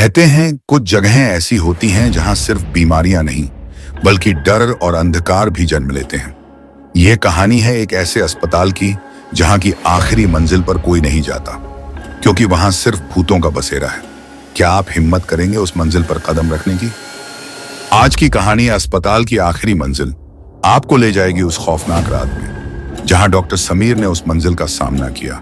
कहते हैं कुछ जगहें ऐसी होती हैं जहां सिर्फ बीमारियां नहीं बल्कि डर और अंधकार भी जन्म लेते हैं। यह कहानी है एक ऐसे अस्पताल की जहां की आखिरी मंजिल पर कोई नहीं जाता क्योंकि वहां सिर्फ भूतों का बसेरा है। क्या आप हिम्मत करेंगे उस मंजिल पर कदम रखने की? आज की कहानी अस्पताल की आखिरी मंजिल आपको ले जाएगी उस खौफनाक रात में जहां डॉक्टर समीर ने उस मंजिल का सामना किया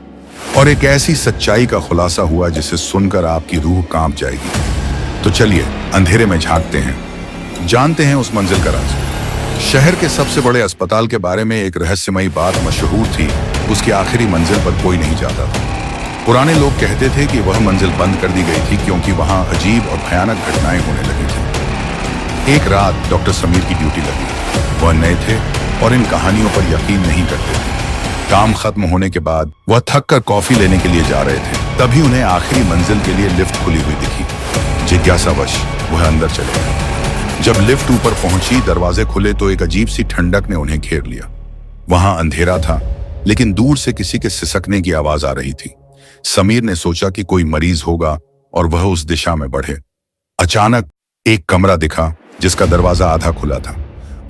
और एक ऐसी सच्चाई का खुलासा हुआ जिसे सुनकर आपकी रूह कांप जाएगी। तो चलिए अंधेरे में झांकते हैं, जानते हैं उस मंजिल का राज। शहर के सबसे बड़े अस्पताल के बारे में एक रहस्यमयी बात मशहूर थी, उसकी आखिरी मंजिल पर कोई नहीं जाता था। पुराने लोग कहते थे कि वह मंजिल बंद कर दी गई थी क्योंकि वहां अजीब और भयानक घटनाएं होने लगी थी। एक रात डॉक्टर समीर की ड्यूटी लगी। वह नए थे और इन कहानियों पर यकीन नहीं करते थे। काम खत्म होने के बाद वह थक कर कॉफी लेने के लिए जा रहे थे, तभी उन्हें आखिरी मंजिल के लिए लिफ्ट खुली हुई दिखी। जिज्ञासावश वह अंदर चले गए। जब लिफ्ट ऊपर पहुंची, दरवाजे खुले तो एक अजीब सी ठंडक ने उन्हें घेर लिया। वहां अंधेरा था, लेकिन दूर से किसी के सिसकने की आवाज आ रही थी। समीर ने सोचा कि कोई मरीज होगा और वह उस दिशा में बढ़े। अचानक एक कमरा दिखा जिसका दरवाजा आधा खुला था।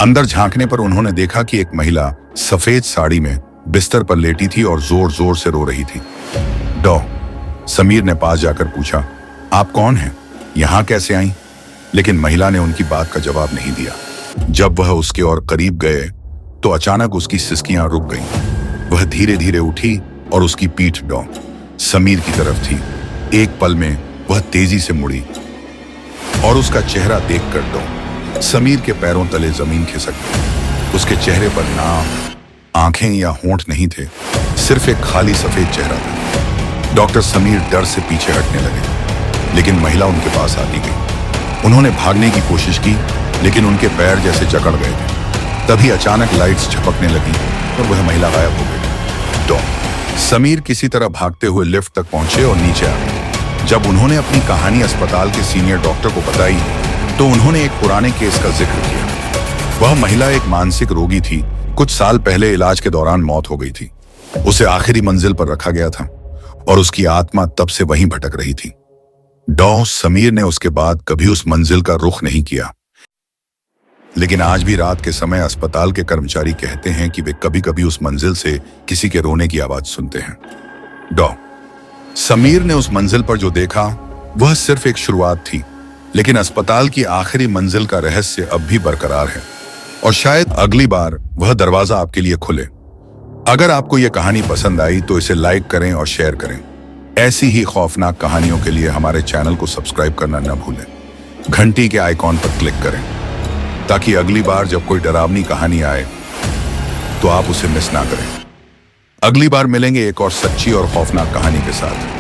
अंदर झांकने पर उन्होंने देखा कि एक महिला सफेद साड़ी में बिस्तर पर लेटी थी और जोर जोर से रो रही थी। समीर ने पास जाकर पूछा, आप कौन हैं? यहां कैसे आई? लेकिन महिला ने उनकी बात का जवाब नहीं दिया। जब वह उसके और करीब गए तो अचानक उसकी सिसकियां रुक गईं। वह धीरे धीरे उठी और उसकी पीठ समीर की तरफ थी। एक पल में वह तेजी से मुड़ी और उसका चेहरा देखकर समीर के पैरों तले जमीन खिसक गई। उसके चेहरे पर नाम, आंखें या होंठ नहीं थे, सिर्फ एक खाली सफेद चेहरा था। डॉक्टर समीर डर से पीछे हटने लगे, लेकिन महिला उनके पास आती गई। उन्होंने भागने की कोशिश की, लेकिन उनके पैर जैसे जकड़ गए थे। तभी अचानक लाइट्स झपकने लगी और वह महिला गायब हो गई। समीर किसी तरह भागते हुए लिफ्ट तक पहुंचे और नीचे आ गए। जब उन्होंने अपनी कहानी अस्पताल के सीनियर डॉक्टर को बताई तो उन्होंने एक पुराने केस का जिक्र किया। वह महिला एक मानसिक रोगी थी, कुछ साल पहले इलाज के दौरान मौत हो गई थी। उसे आखिरी मंजिल पर रखा गया था और उसकी आत्मा तब से वहीं भटक रही थी। समीर ने उसके बाद कभी उस मंजिल का रुख नहीं किया, लेकिन आज भी रात के समय अस्पताल के कर्मचारी कहते हैं कि वे कभी कभी उस मंजिल से किसी के रोने की आवाज सुनते हैं। समीर ने उस मंजिल पर जो देखा वह सिर्फ एक शुरुआत थी, लेकिन अस्पताल की आखिरी मंजिल का रहस्य अब भी बरकरार है और शायद अगली बार वह दरवाजा आपके लिए खुले। अगर आपको यह कहानी पसंद आई तो इसे लाइक करें और शेयर करें। ऐसी ही खौफनाक कहानियों के लिए हमारे चैनल को सब्सक्राइब करना न भूलें। घंटी के आइकॉन पर क्लिक करें ताकि अगली बार जब कोई डरावनी कहानी आए तो आप उसे मिस ना करें। अगली बार मिलेंगे एक और सच्ची और खौफनाक कहानी के साथ।